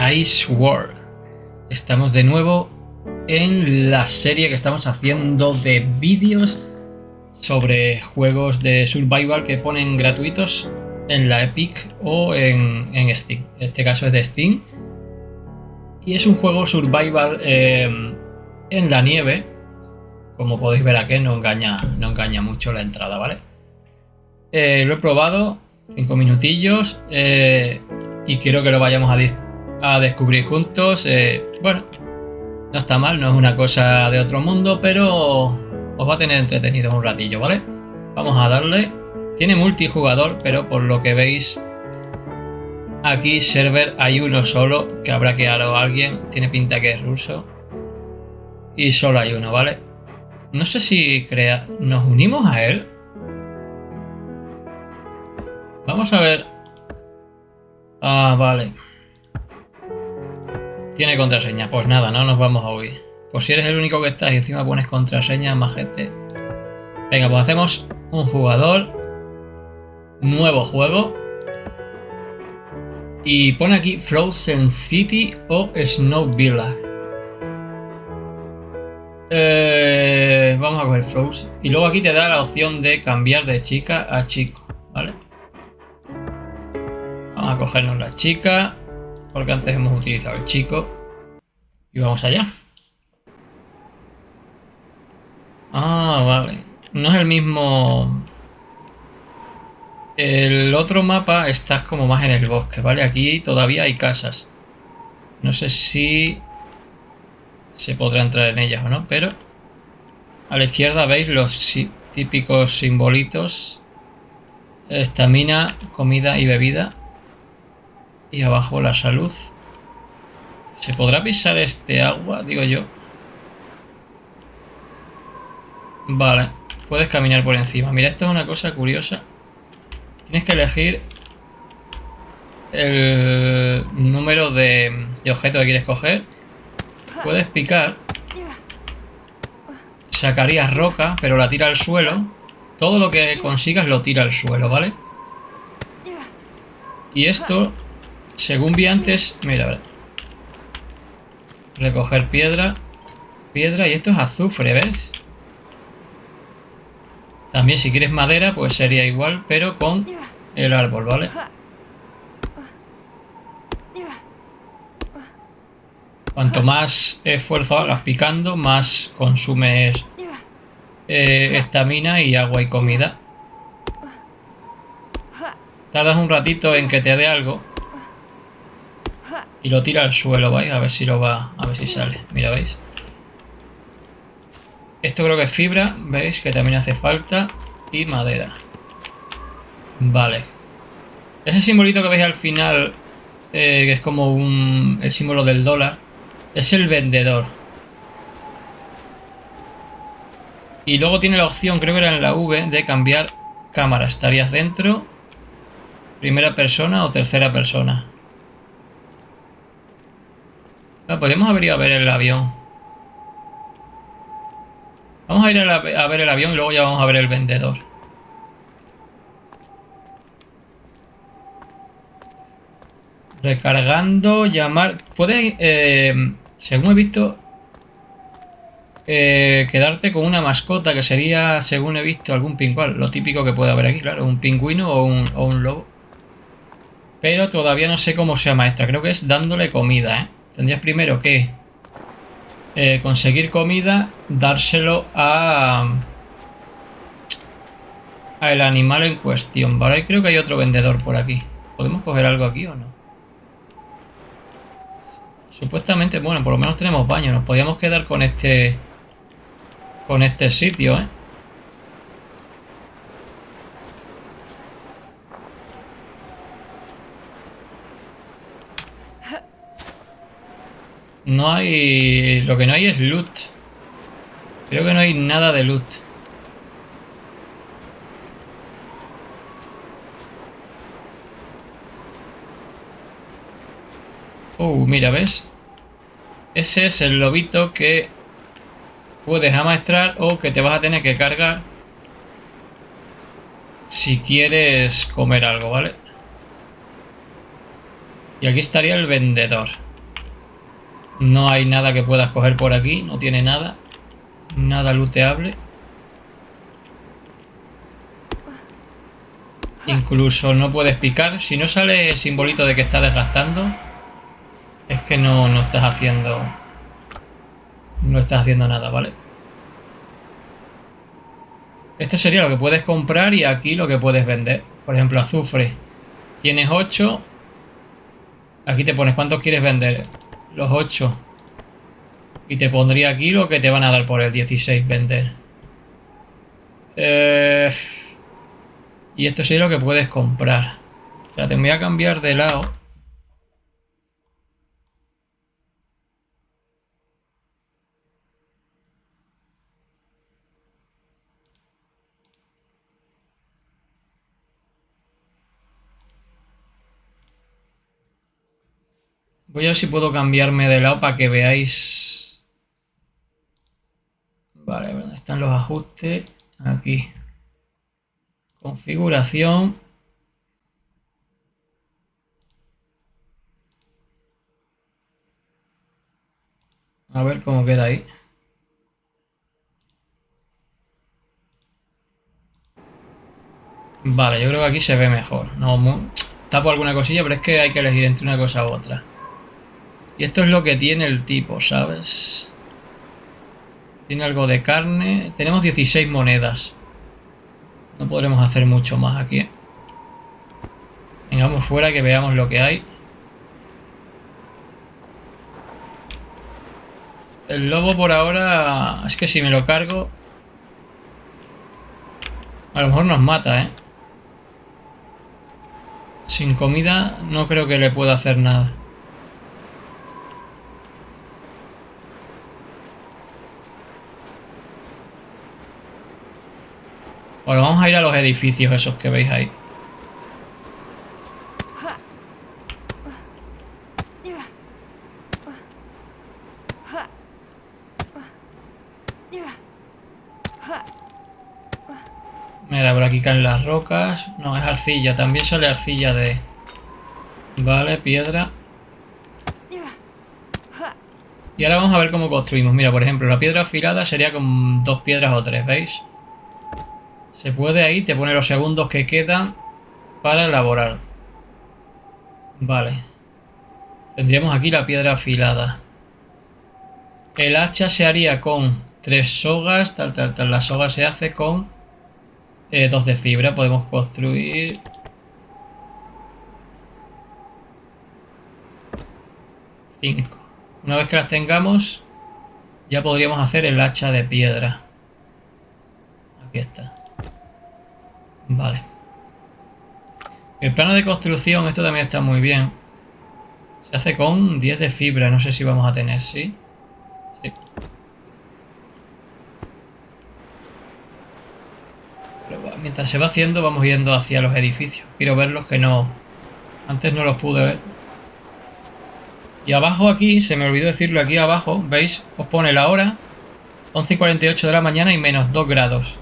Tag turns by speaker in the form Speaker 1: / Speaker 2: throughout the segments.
Speaker 1: Dice World. Estamos de nuevo en la serie que estamos haciendo de vídeos sobre juegos de survival que ponen gratuitos en la Epic o en Steam. En este caso es de Steam. Y es un juego survival en la nieve. Como podéis ver aquí, no engaña mucho la entrada, ¿vale? Lo he probado 5 minutillos y quiero que lo vayamos a descubrir juntos. Bueno, no está mal, no es una cosa de otro mundo, pero os va a tener entretenidos un ratillo, ¿vale? Vamos a darle. Tiene multijugador, pero por lo que veis aquí server hay uno solo, que habrá que a alguien. Tiene pinta que es ruso y solo hay uno, ¿vale? No sé si nos unimos a él. Vamos a ver. Ah, vale. Tiene contraseña. Pues nada, no nos vamos a huir. Por si eres el único que estás y encima pones contraseña, más gente. Venga, pues hacemos un jugador. Nuevo juego. Y pone aquí Frozen City o Snow Villa. Vamos a coger Frozen. Y luego aquí te da la opción de cambiar de chica a chico, ¿vale? Vamos a cogernos la chica, porque antes hemos utilizado el chico. Y vamos allá. Ah, vale. No es el mismo. El otro mapa estás como más en el bosque, ¿vale? Aquí todavía hay casas. No sé si se podrá entrar en ellas o no, pero a la izquierda veis los típicos simbolitos. Estamina, comida y bebida. Y abajo la salud. ¿Se podrá pisar este agua? Digo yo. Vale, puedes caminar por encima. Mira, esto es una cosa curiosa. Tienes que elegir el número de objeto que quieres coger. Puedes picar. Sacarías roca, pero la tira al suelo. Todo lo que consigas lo tira al suelo, ¿vale? Y esto, según vi antes, mira, ¿vale? Recoger piedra. Piedra y esto es azufre, ¿ves? También si quieres madera, pues sería igual, pero con el árbol, ¿vale? Cuanto más esfuerzo hagas picando, más consumes estamina y agua y comida. Tardas un ratito en que te dé algo. Y lo tira al suelo, ¿veis? A ver si lo va. A ver si sale. Mira, ¿veis? Esto creo que es fibra, ¿veis? Que también hace falta. Y madera. Vale. Ese simbolito que veis al final, que es como el símbolo del dólar, es el vendedor. Y luego tiene la opción, creo que era en la V, de cambiar cámara. ¿Estarías dentro? ¿Primera persona o tercera persona? Podríamos haber ido a ver el avión. Vamos a ir a ver el avión y luego ya vamos a ver el vendedor. Recargando, llamar. Puedes, según he visto, quedarte con una mascota que sería, según he visto, algún pingüino. Lo típico que puede haber aquí, claro, un pingüino o un lobo. Pero todavía no sé cómo se amaestra. Creo que es dándole comida, ¿eh? Tendrías primero que conseguir comida, dárselo al animal en cuestión, ¿vale? Creo que hay otro vendedor por aquí. ¿Podemos coger algo aquí o no? Supuestamente, bueno, por lo menos tenemos baño. Nos podíamos quedar con este sitio, ¿eh? No hay... Lo que no hay es loot. Creo que no hay nada de loot. Mira, ¿ves? Ese es el lobito que puedes amaestrar o que te vas a tener que cargar si quieres comer algo, ¿vale? Y aquí estaría el vendedor. No hay nada que puedas coger por aquí, no tiene nada. Nada looteable. Incluso no puedes picar. Si no sale el simbolito de que está desgastando, es que no estás haciendo... No estás haciendo nada, ¿vale? Esto sería lo que puedes comprar y aquí lo que puedes vender. Por ejemplo, azufre. Tienes 8. Aquí te pones cuántos quieres vender. Los 8. Y te pondría aquí lo que te van a dar por el 16 vender. Y esto sería lo que puedes comprar. O sea, te voy a cambiar de lado. Voy a ver si puedo cambiarme de lado para que veáis. Vale, ¿dónde están los ajustes? Aquí. Configuración. A ver cómo queda ahí. Vale, yo creo que aquí se ve mejor. No, tapo alguna cosilla, pero es que hay que elegir entre una cosa u otra. Y esto es lo que tiene el tipo, ¿sabes? Tiene algo de carne. Tenemos 16 monedas. No podremos hacer mucho más aquí. Vengamos fuera que veamos lo que hay. El lobo por ahora... Es que si me lo cargo... A lo mejor nos mata, ¿eh? Sin comida no creo que le pueda hacer nada. Bueno, vamos a ir a los edificios esos que veis ahí. Mira, por aquí caen las rocas. No, es arcilla. También sale arcilla de... Vale, piedra. Y ahora vamos a ver cómo construimos. Mira, por ejemplo, la piedra afilada sería con 2 piedras o 3, ¿veis? Se puede ahí, te pone los segundos que quedan para elaborar. Vale. Tendríamos aquí la piedra afilada. El hacha se haría con 3 sogas, tal. La soga se hace con 2 de fibra. Podemos construir... 5. Una vez que las tengamos, ya podríamos hacer el hacha de piedra. Aquí está. Vale. El plano de construcción, esto también está muy bien. Se hace con 10 de fibra, no sé si vamos a tener, ¿sí? Sí. Pero mientras se va haciendo, vamos yendo hacia los edificios. Quiero verlos que no... Antes no los pude ver. Y abajo aquí, se me olvidó decirlo, aquí abajo, ¿veis? Os pone la hora, 11:48 de la mañana y menos 2 grados.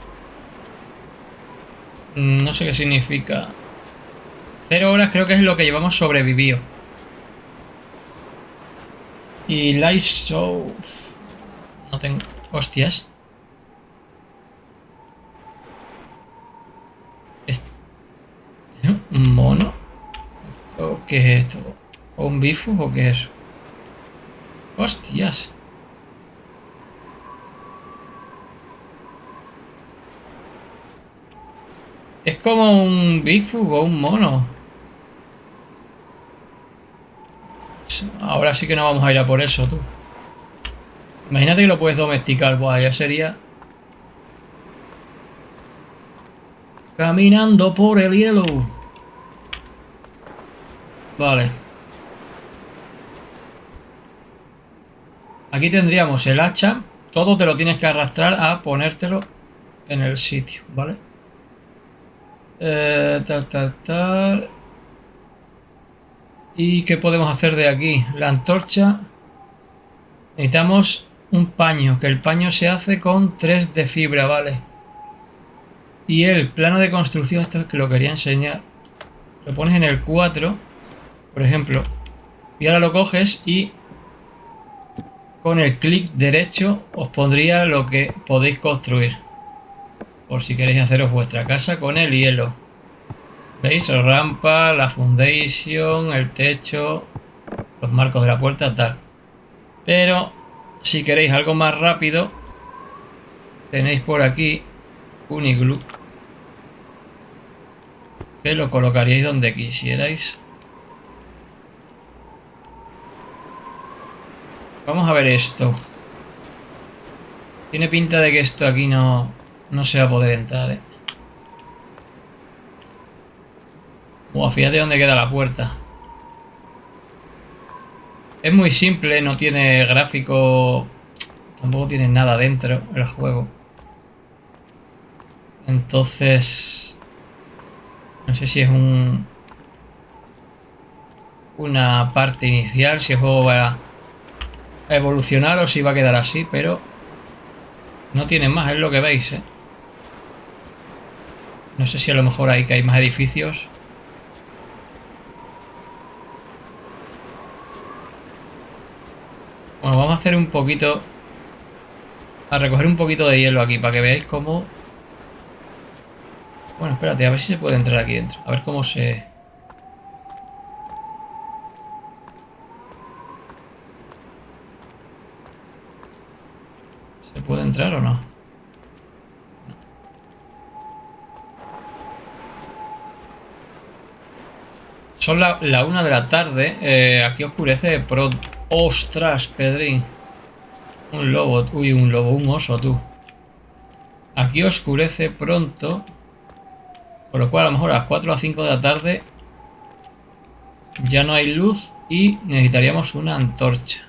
Speaker 1: No sé qué significa. 0 horas creo que es lo que llevamos sobrevivido. Y Light Show... No tengo... Hostias. ¿Es un mono? ¿O qué es esto? ¿O un bifu o qué es eso? Hostias. Es como un Bigfoot o un mono. Ahora sí que no vamos a ir a por eso, tú. Imagínate que lo puedes domesticar. Buah, ya sería... Caminando por el hielo. Vale. Aquí tendríamos el hacha. Todo te lo tienes que arrastrar a ponértelo en el sitio, ¿vale? Tal. ¿Y qué podemos hacer de aquí? La antorcha. Necesitamos un paño, que el paño se hace con 3 de fibra, ¿vale? Y el plano de construcción, esto es que lo quería enseñar. Lo pones en el 4, por ejemplo. Y ahora lo coges y con el clic derecho os pondría lo que podéis construir. Por si queréis haceros vuestra casa con el hielo. ¿Veis? La rampa, la foundation, el techo, los marcos de la puerta, tal. Pero si queréis algo más rápido, tenéis por aquí un iglú. Que lo colocaríais donde quisierais. Vamos a ver esto. Tiene pinta de que esto aquí no se va a poder entrar, ¿eh? Buah, fíjate dónde queda la puerta. Es muy simple, no tiene gráfico. Tampoco tiene nada dentro el juego. Entonces, no sé si es una parte inicial, si el juego va a evolucionar o si va a quedar así, pero no tiene más, es lo que veis, ¿eh? No sé si a lo mejor hay que hay más edificios. Bueno, vamos a hacer un poquito, a recoger un poquito de hielo aquí para que veáis cómo... Bueno, espérate, a ver si se puede entrar aquí dentro. A ver cómo se... ¿Se puede entrar o no? Son la 1 de la tarde. Aquí oscurece de pronto. ¡Ostras, Pedrín! Un lobo. Uy, un lobo, un oso, tú. Aquí oscurece pronto. Con lo cual, a lo mejor a las 4 o las 5 de la tarde ya no hay luz y necesitaríamos una antorcha.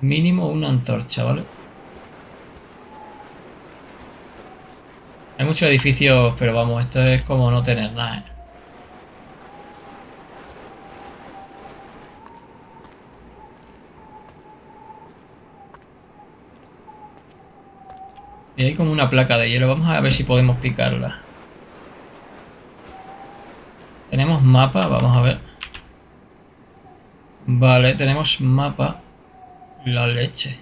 Speaker 1: Mínimo una antorcha, ¿vale? Hay muchos edificios, pero vamos, esto es como no tener nada, ¿eh? Y hay como una placa de hielo. Vamos a ver si podemos picarla. Tenemos mapa, vamos a ver. Vale, tenemos mapa. La leche.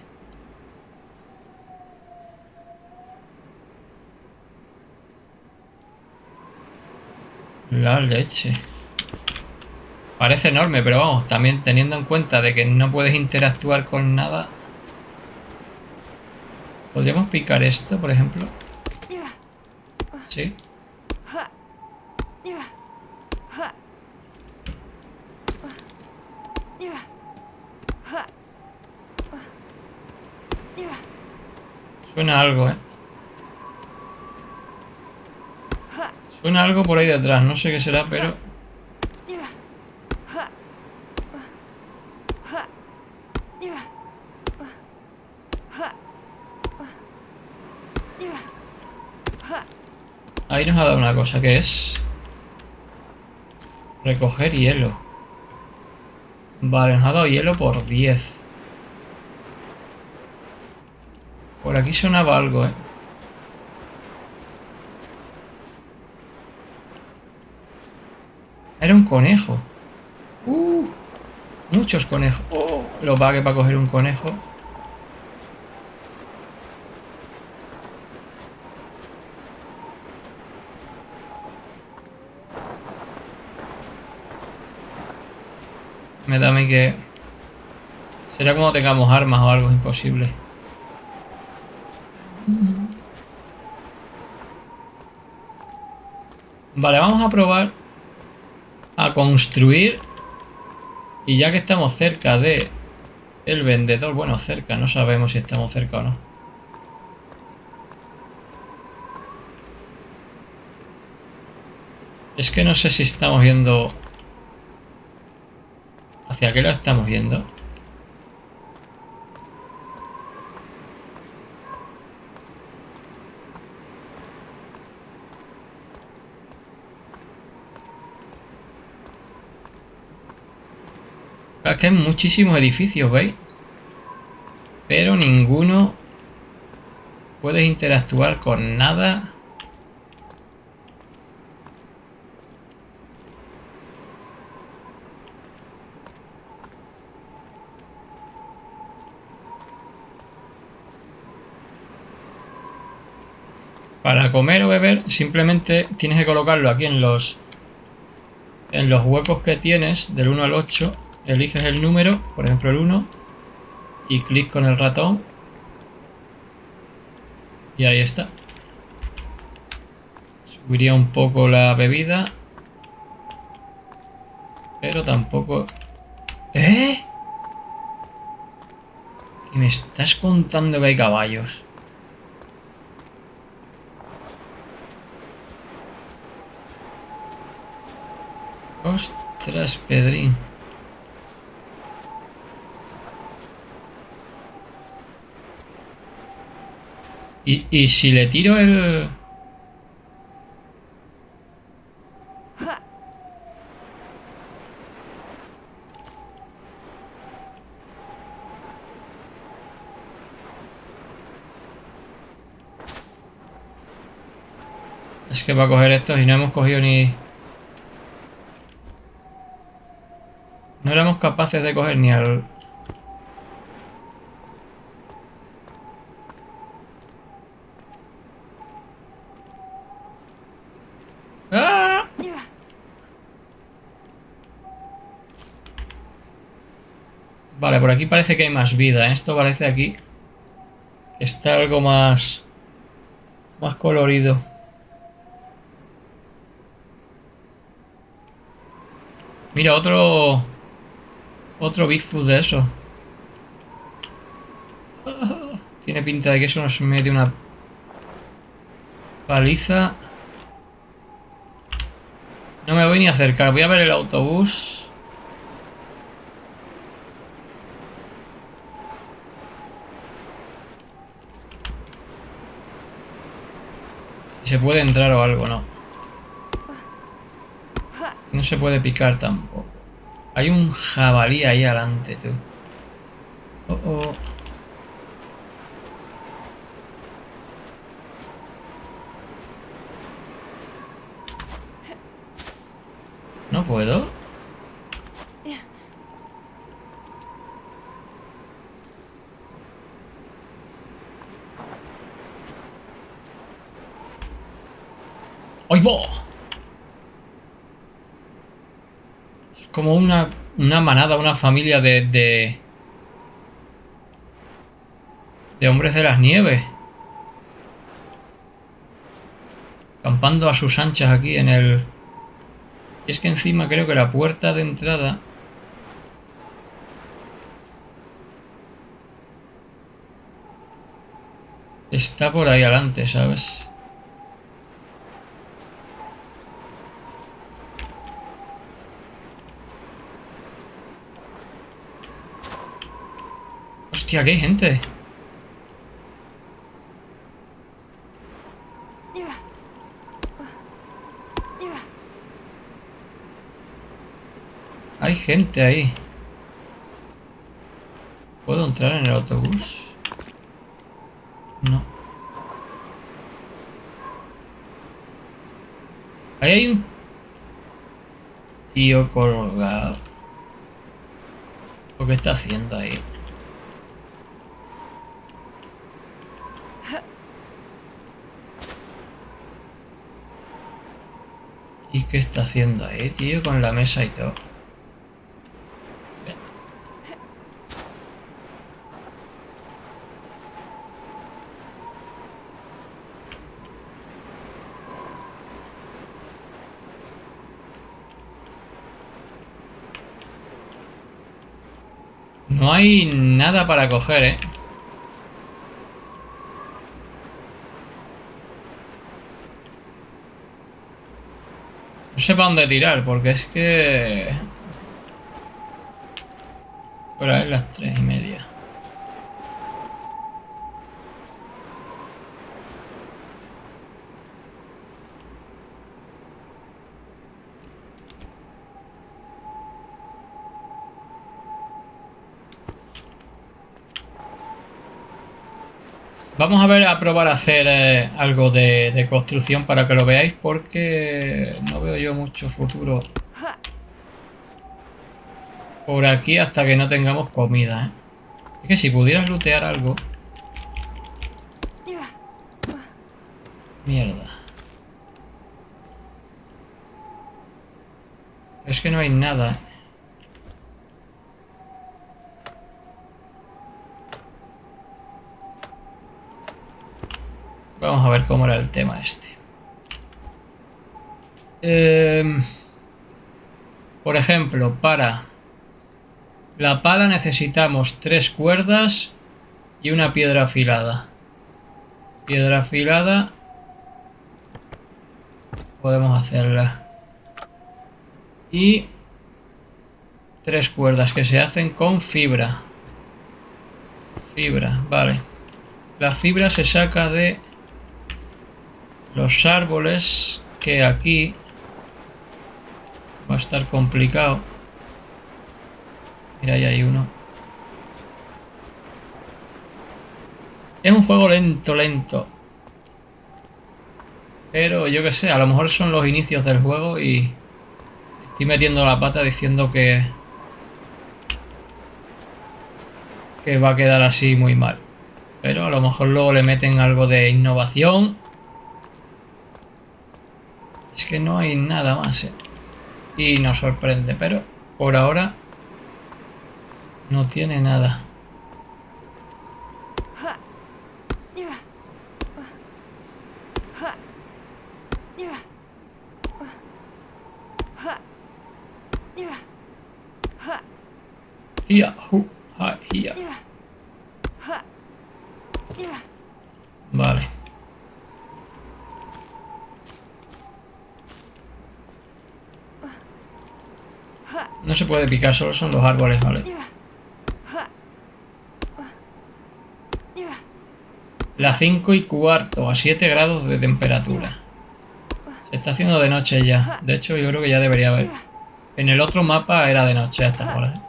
Speaker 1: La leche. Parece enorme, pero vamos, también teniendo en cuenta de que no puedes interactuar con nada. ¿Podríamos picar esto, por ejemplo? Sí. Suena algo, ¿eh? Suena algo por ahí detrás, no sé qué será, pero... Ahí nos ha dado una cosa, que es... recoger hielo. Vale, nos ha dado hielo por 10. Por aquí sonaba algo, ¿eh? Era un conejo. Muchos conejos. Oh, lo pague para coger un conejo. Me da a mí que... será como tengamos armas o algo imposible. Vale, vamos a probar a construir. Y ya que estamos cerca de el vendedor, bueno, cerca, no sabemos si estamos cerca o no. Es que no sé si estamos yendo... ¿Hacia qué lo estamos yendo? Es que hay muchísimos edificios, ¿veis? Pero ninguno puede interactuar con nada. Para comer o beber simplemente tienes que colocarlo aquí en los huecos que tienes del 1 al 8. Eliges el número, por ejemplo el 1, y clic con el ratón y ahí está. Subiría un poco la bebida, pero tampoco... ¿Eh? ¿Qué me estás contando que hay caballos? Ostras, Pedrín. ¿Y si le tiro el...? Es que para coger esto, y no hemos cogido ni... No éramos capaces de coger ni al... ¡Ah! Vale, por aquí parece que hay más vida. Esto parece aquí que está algo más colorido. Mira, otro Bigfoot de eso. Tiene pinta de que eso nos mete una paliza. No me voy ni a acercar. Voy a ver el autobús. Si se puede entrar o algo, no. No se puede picar tampoco. Hay un jabalí ahí adelante, tú. Oh, oh. No puedo. ¡Ay, va! Es como una manada, una familia de hombres de las nieves. Campando a sus anchas aquí en el... Y es que encima creo que la puerta de entrada... está por ahí adelante, ¿sabes? Hostia, aquí hay gente. Hay gente ahí. ¿Puedo entrar en el autobús? No. Ahí hay un tío colgado. ¿Qué está haciendo ahí? ¿Y qué está haciendo ahí, tío? Con la mesa y todo. No hay nada para coger, ¿eh? No sé para dónde tirar, porque es que... Por ahí las 3:30. Vamos a ver, a probar a hacer algo de construcción para que lo veáis, porque no veo yo mucho futuro por aquí hasta que no tengamos comida, ¿eh? Es que si pudieras lootear algo... Mierda. Es que no hay nada. Vamos a ver cómo era el tema este. Por ejemplo, para la pala necesitamos 3 cuerdas y una piedra afilada. Piedra afilada podemos hacerla. Y 3 cuerdas que se hacen con fibra. Fibra, vale. La fibra se saca de los árboles, que aquí va a estar complicado. Mira, ahí hay uno. Es un juego lento, lento. Pero yo que sé, a lo mejor son los inicios del juego y estoy metiendo la pata diciendo que va a quedar así muy mal. Pero a lo mejor luego le meten algo de innovación. Es que no hay nada más, ¿eh? Y nos sorprende, pero por ahora no tiene nada. Hia, hu, ha, hia. Vale. No se puede picar, solo son los árboles, vale. La 5:15, a 7 grados de temperatura. Se está haciendo de noche ya. De hecho, yo creo que ya debería haber. En el otro mapa era de noche a estas horas.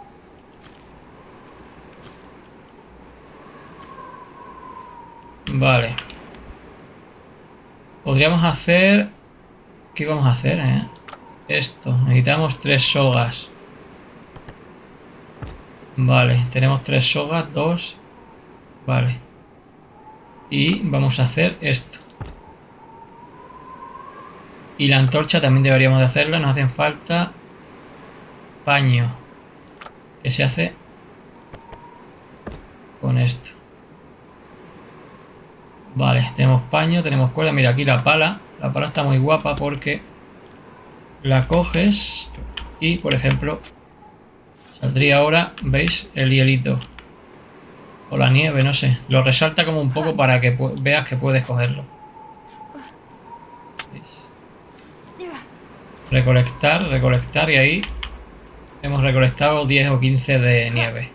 Speaker 1: Vale. Podríamos hacer... ¿Qué vamos a hacer, Esto. Necesitamos 3 sogas. Vale. Tenemos 3 sogas. 2. Vale. Y vamos a hacer esto. Y la antorcha también deberíamos de hacerla. Nos hacen falta paño. Que se hace con esto. Vale, tenemos paño, tenemos cuerda. Mira, aquí la pala. La pala está muy guapa porque la coges y, por ejemplo, saldría ahora, ¿veis? El hielito. O la nieve, no sé. Lo resalta como un poco para que veas que puedes cogerlo. ¿Veis? Recolectar, recolectar y ahí hemos recolectado 10 o 15 de nieve.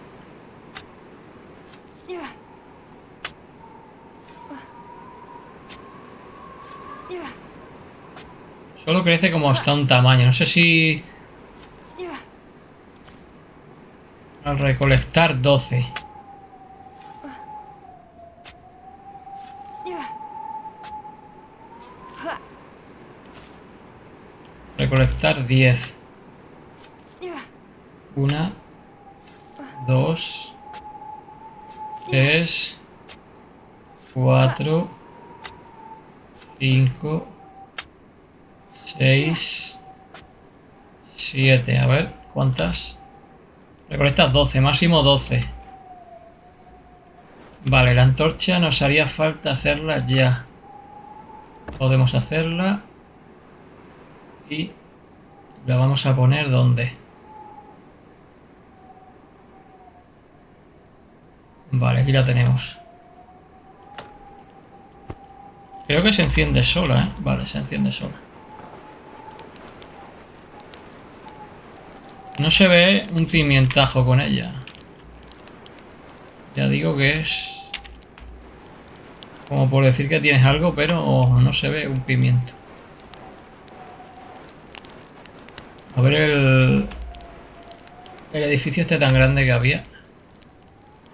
Speaker 1: Solo crece como hasta un tamaño. No sé si... Al recolectar 12. Recolectar 10. 1, 2, 3, 4, 5, 6, 7. A ver, ¿cuántas? Recolectas 12, máximo 12. Vale, la antorcha nos haría falta hacerla ya. Podemos hacerla. Y la vamos a poner ¿dónde? Vale, aquí la tenemos. Creo que se enciende sola, ¿eh? Vale, se enciende sola. No se ve un pimientajo con ella. Ya digo que es... como por decir que tienes algo, pero no se ve un pimiento. A ver el edificio este tan grande que había.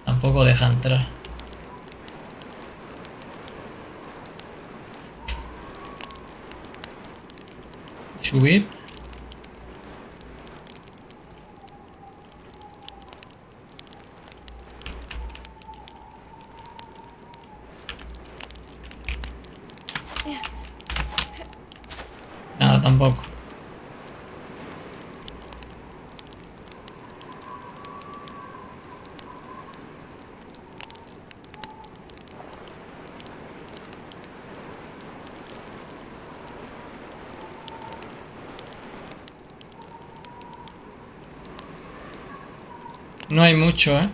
Speaker 1: Tampoco deja entrar. Subir. nada tampoco. No hay mucho, ¿eh?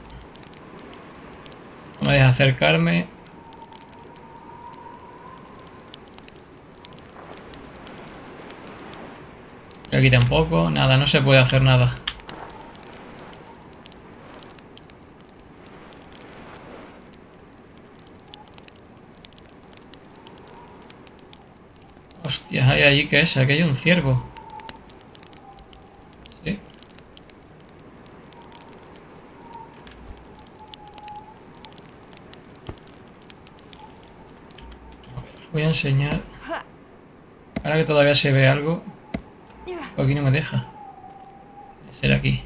Speaker 1: No me deja acercarme. Y aquí tampoco. Nada, no se puede hacer nada. Hostias, hay allí que es. Aquí hay un ciervo. Sí. A ver, os voy a enseñar. Ahora que todavía se ve algo. Aquí no me deja. Debe ser aquí.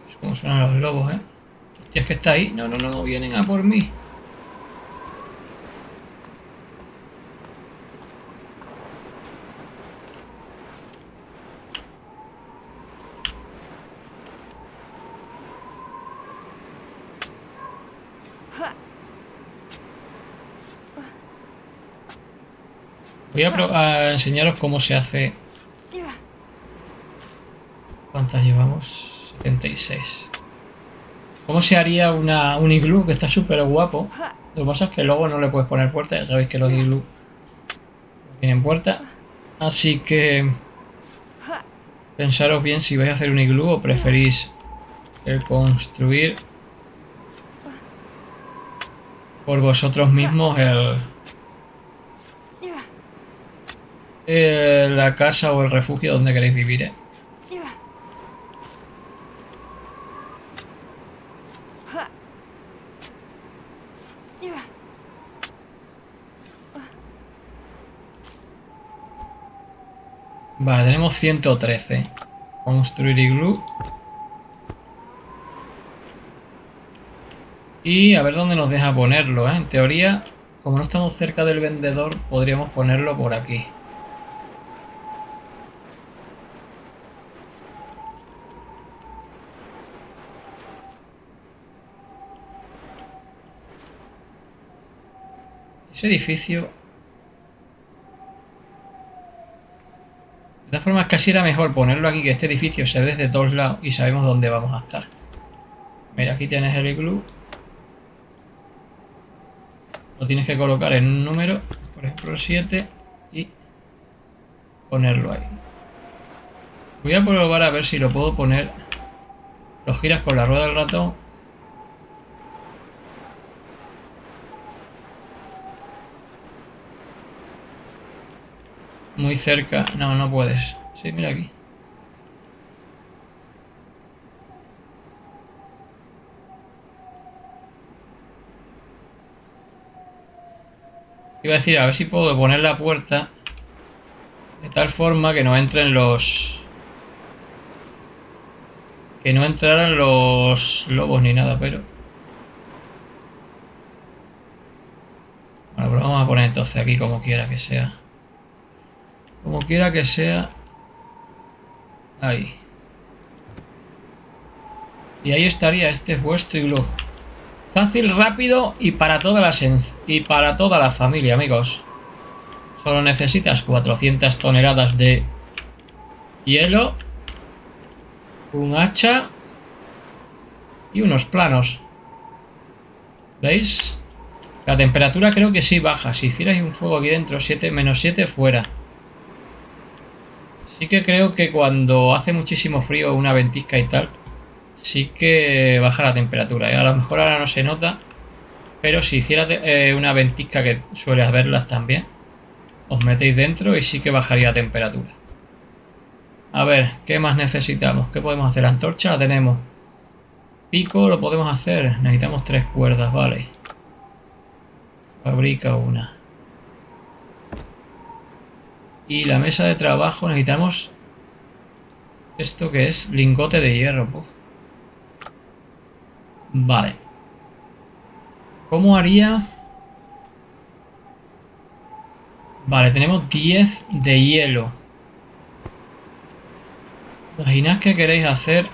Speaker 1: Es como suenan los lobos, ¿eh? Hostia, es que está ahí. No, no, no, vienen a por mí. Voy a enseñaros cómo se hace. ¿Cuántas llevamos? 76. ¿Cómo se haría un iglú? Que está súper guapo. Lo que pasa es que luego no le puedes poner puerta. Ya sabéis que los iglú no tienen puerta. Así que pensaros bien si vais a hacer un iglú o preferís el construir por vosotros mismos la casa o el refugio donde queréis vivir, ¿eh? Vale, tenemos 113. Construir iglú. Y a ver dónde nos deja ponerlo, ¿eh? En teoría, como no estamos cerca del vendedor, podríamos ponerlo por aquí. Ese edificio... De todas formas, casi era mejor ponerlo aquí, que este edificio se ve desde todos lados y sabemos dónde vamos a estar. Mira, aquí tienes el iglú. Lo tienes que colocar en un número, por ejemplo el 7, y ponerlo ahí. Voy a probar a ver si lo puedo poner. Lo giras con la rueda del ratón. Muy cerca. No, no puedes. Sí, mira aquí. Iba a decir, a ver si puedo poner la puerta de tal forma que no entren los... Que no entraran los lobos ni nada, pero... Bueno, pues vamos a poner entonces aquí como quiera que sea. Como quiera que sea. Ahí. Y ahí estaría, este es vuestro iglú. Fácil, rápido y para toda la familia, amigos. Solo necesitas 400 toneladas de hielo, un hacha y unos planos. ¿Veis? La temperatura creo que sí baja. Si hicierais un fuego aquí dentro, 7 menos 7 fuera. Sí que creo que cuando hace muchísimo frío, una ventisca y tal, sí que baja la temperatura. A lo mejor ahora no se nota, pero si hiciera una ventisca, que suele haberlas también, os metéis dentro y sí que bajaría la temperatura. A ver, ¿qué más necesitamos? ¿Qué podemos hacer? La antorcha la tenemos. Pico lo podemos hacer. Necesitamos 3 cuerdas, vale. Fabrica una. Y la mesa de trabajo necesitamos... ¿Esto que es? Lingote de hierro. Puf. Vale. ¿Cómo haría? Vale, tenemos 10 de hielo. Imaginad que queréis hacer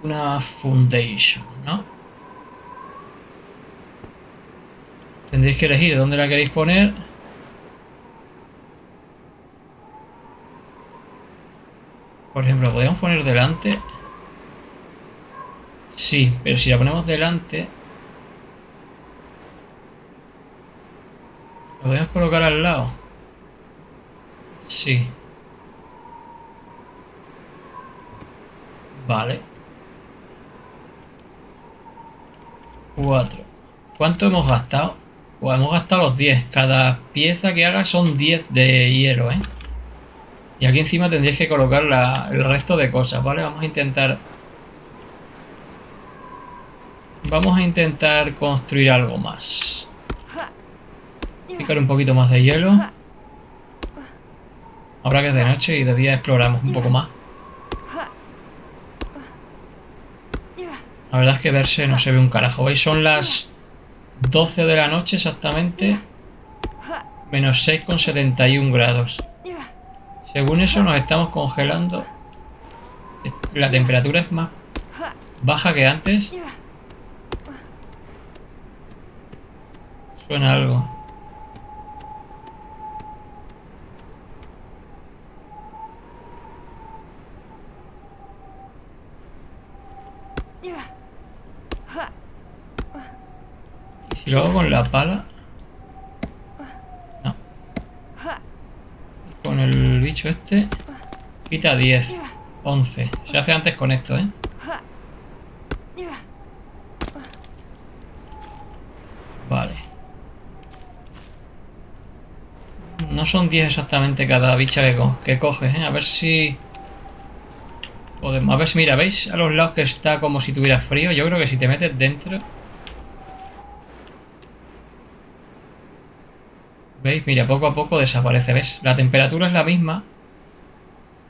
Speaker 1: una foundation, ¿no? Tendréis que elegir dónde la queréis poner. Por ejemplo, podemos poner delante. Sí, pero si la ponemos delante, ¿lo podemos colocar al lado? Sí. Vale. 4. ¿Cuánto hemos gastado? Pues hemos gastado los 10. Cada pieza que haga son 10 de hielo, ¿eh? Y aquí encima tendréis que colocar el resto de cosas, ¿vale? Vamos a intentar construir algo más. Picar un poquito más de hielo. Ahora que es de noche y de día exploramos un poco más. La verdad es que verse no se ve un carajo. ¿Veis? Son las 12 de la noche exactamente. Menos 6,71 grados. Según eso nos estamos congelando. La temperatura es más baja que antes. Suena algo. ¿Y si lo hago con la pala? No. Y con el bicho este quita 10, 11. Se hace antes con esto, ¿eh? Vale. No son 10 exactamente cada bicha que coges, ¿eh? A ver si... podemos... A ver si, mira, ¿veis a los lados que está como si tuviera frío? Yo creo que si te metes dentro... ¿Veis? Mira, poco a poco desaparece, ¿ves? La temperatura es la misma,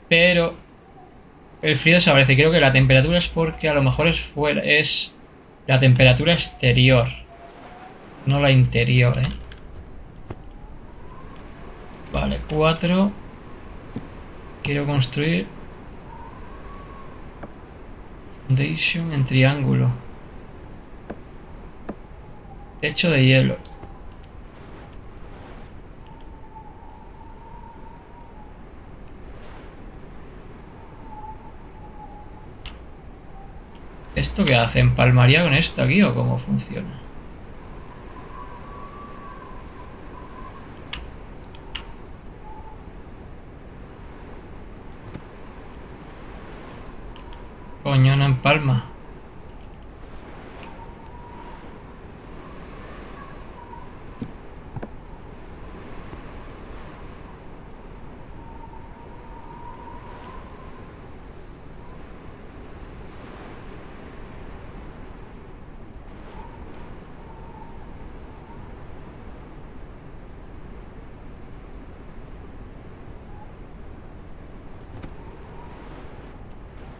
Speaker 1: pero el frío desaparece. Creo que la temperatura es porque a lo mejor es la temperatura exterior, no la interior, ¿eh? Vale, 4. Quiero construir foundation en triángulo. Techo de hielo. ¿Esto qué hace? ¿Empalmaría con esto aquí o cómo funciona? Coño, no empalma.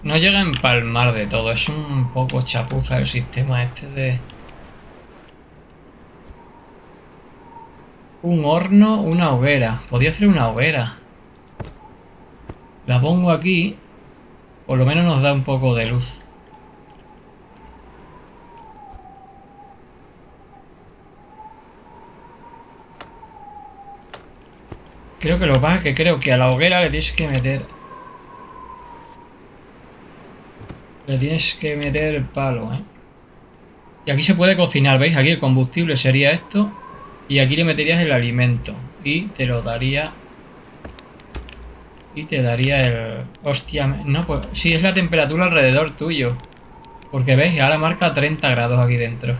Speaker 1: No llega a empalmar de todo, es un poco chapuza el sistema este de... Un horno, una hoguera. Podría hacer una hoguera. La pongo aquí, por lo menos nos da un poco de luz. Creo que lo que pasa es que creo que a la hoguera le tienes que meter... Le tienes que meter palo, ¿eh? Y aquí se puede cocinar, ¿veis? Aquí el combustible sería esto. Y aquí le meterías el alimento. Y te lo daría... Y te daría el... Hostia, no, pues... Sí, es la temperatura alrededor tuyo. Porque, ¿veis? Ahora marca 30 grados aquí dentro.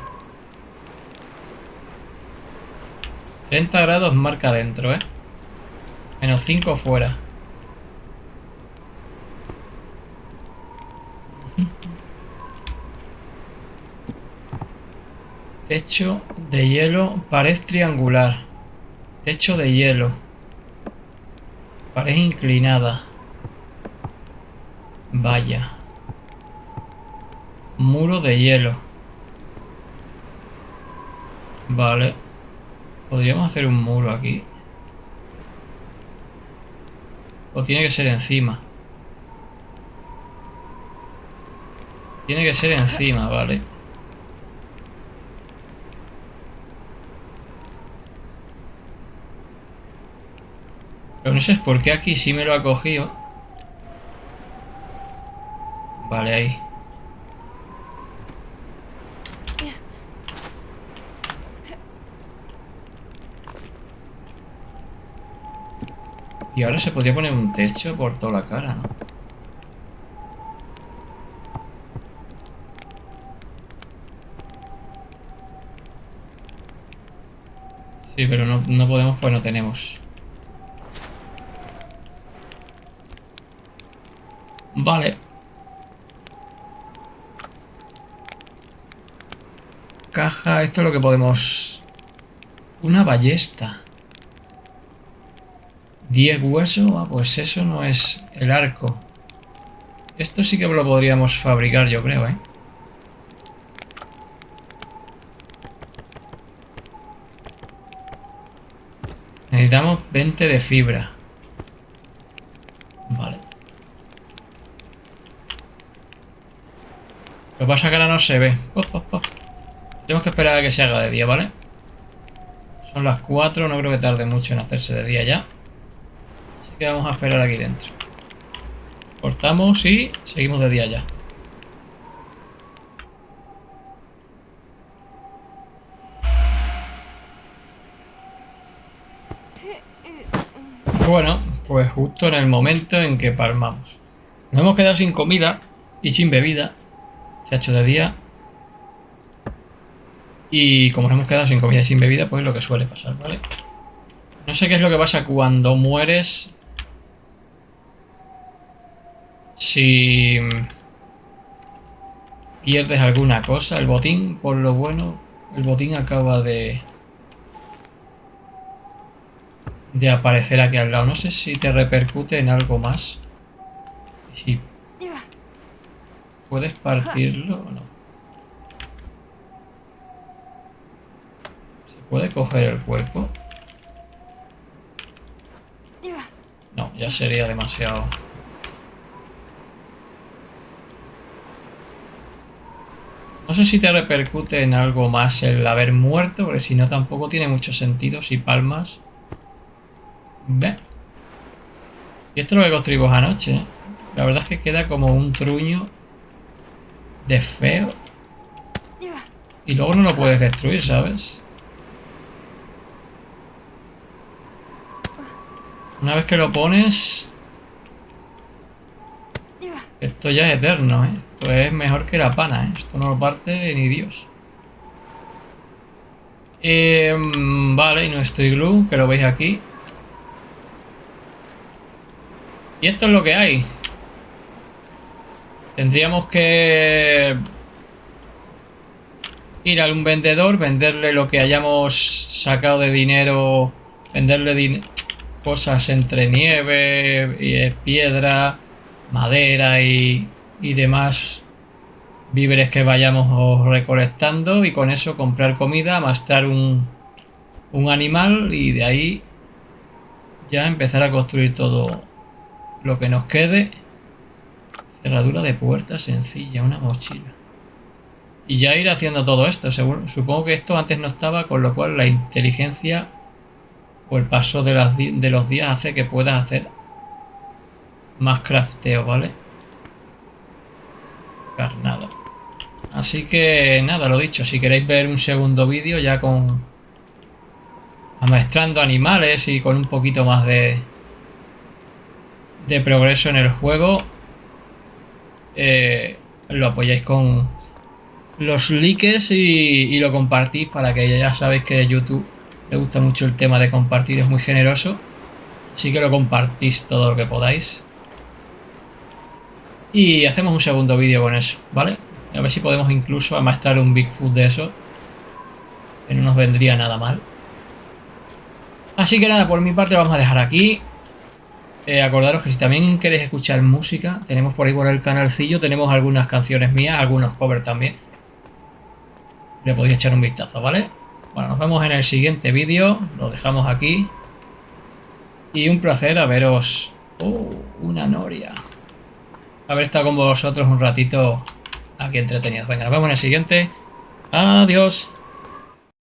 Speaker 1: 30 grados marca dentro, ¿eh? Menos 5 fuera. Techo de hielo, pared triangular. Techo de hielo. Pared inclinada. Vaya. Muro de hielo. Vale. Podríamos hacer un muro aquí. O tiene que ser encima. Tiene que ser encima, vale. Pero no sé por qué aquí sí me lo ha cogido. Vale, ahí. Y ahora se podría poner un techo por toda la cara, ¿no? Sí, pero no podemos pues no tenemos. Vale. Caja, esto es lo que podemos... Una ballesta. 10 huesos, pues eso no es el arco. Esto sí que lo podríamos fabricar, yo creo, ¿eh? Necesitamos 20 de fibra. Vale. Lo que pasa es que ahora no se ve. Tenemos que esperar a que se haga de día, ¿vale? Son las 4, no creo que tarde mucho en hacerse de día ya. Así que vamos a esperar aquí dentro. Cortamos y seguimos de día ya. Bueno, pues justo en el momento en que palmamos. Nos hemos quedado sin comida y sin bebida. Se ha hecho de día. Y como nos hemos quedado sin comida y sin bebida, pues es lo que suele pasar, ¿vale? No sé qué es lo que pasa cuando mueres. Si pierdes alguna cosa. El botín, por lo bueno, el botín acaba de aparecer aquí al lado. No sé si te repercute en algo más. Si puedes partirlo o no. ¿Se puede coger el cuerpo? No, ya sería demasiado. No sé si te repercute en algo más el haber muerto, porque si no tampoco tiene mucho sentido si palmas. Ve. Y esto es lo que construimos anoche, ¿eh? La verdad es que queda como un truño de feo. Y luego no lo puedes destruir, ¿sabes? Una vez que lo pones... Esto ya es eterno, ¿eh? Esto es mejor que la pana, ¿eh? Esto no lo parte ni Dios. Vale, y nuestro iglú, que lo veis aquí. Y esto es lo que hay. Tendríamos que ir a un vendedor, venderle lo que hayamos sacado de dinero, venderle cosas entre nieve, y piedra, madera y demás víveres que vayamos recolectando, y con eso comprar comida, amastar un animal y de ahí ya empezar a construir todo lo que nos quede. Cerradura de puerta sencilla, una mochila. Y ya ir haciendo todo esto. Supongo que esto antes no estaba, con lo cual la inteligencia o el paso de los días hace que puedan hacer más crafteo, ¿vale? Carnada. Así que nada, lo dicho, si queréis ver un segundo vídeo ya con amaestrando animales y con un poquito más de progreso en el juego, lo apoyáis con los likes y lo compartís, para que ya sabéis que a YouTube le gusta mucho el tema de compartir, es muy generoso. Así que lo compartís todo lo que podáis. Y hacemos un segundo vídeo con eso, ¿vale? A ver si podemos incluso amaestrar un Bigfoot de eso, que no nos vendría nada mal. Así que nada, por mi parte lo vamos a dejar aquí. Acordaros que si también queréis escuchar música, tenemos por ahí por el canalcillo, tenemos algunas canciones mías, algunos covers también. Le podéis echar un vistazo, ¿vale? Bueno, nos vemos en el siguiente vídeo, lo dejamos aquí. Y un placer haberos... ¡Oh! Una noria. Haber estado con vosotros un ratito aquí entretenidos. Venga, nos vemos en el siguiente. Adiós.